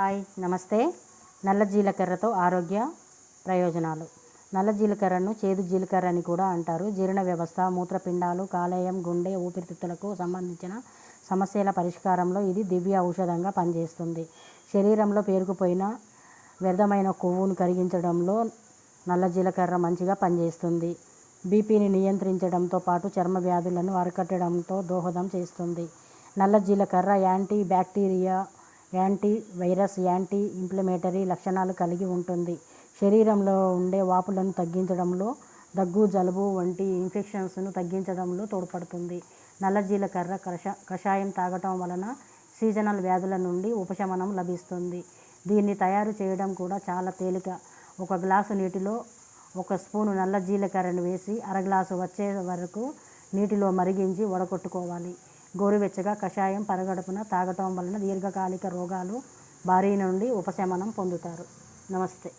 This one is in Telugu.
హాయ్ నమస్తే. నల్ల జీలకర్రతో ఆరోగ్య ప్రయోజనాలు. నల్ల జీలకర్రను చేదు జీలకర్ర అని కూడా అంటారు. జీర్ణ వ్యవస్థ, మూత్రపిండాలు, కాలేయం, గుండె, ఊపిరితిత్తులకు సంబంధించిన సమస్యల పరిష్కారంలో ఇది దివ్య ఔషధంగా పనిచేస్తుంది. శరీరంలో పేరుకుపోయిన వ్యర్థమైన కొవ్వును కరిగించడంలో నల్ల జీలకర్ర మంచిగా పనిచేస్తుంది. బీపీని నియంత్రించడంతో పాటు చర్మ వ్యాధులను అరికట్టడంతో దోహదం చేస్తుంది. నల్ల జీలకర్ర anti bacteria, anti virus, anti inflammatory లక్షణాలు కలిగి ఉంటుంది. శరీరంలో ఉండే వాపులను తగ్గించడంలో, దగ్గు, జలుబు వంటి ఇన్ఫెక్షన్స్ను తగ్గించడంలో తోడ్పడుతుంది. నల్ల జీలకర్ర కషాయం తాగటం వలన సీజనల్ వ్యాధుల నుండి ఉపశమనం లభిస్తుంది. దీన్ని తయారు చేయడం కూడా చాలా తేలిక. 1 గ్లాసు నీటిలో 1 స్పూను నల్ల జీలకర్రను వేసి అరగ్లాసు వచ్చే వరకు నీటిలో మరిగించి వడకొట్టుకోవాలి. గోరువెచ్చగా కషాయం పరగడుపున తాగటం వలన దీర్ఘకాలిక రోగాలు బారి నుండి ఉపశమనం పొందుతారు. నమస్తే.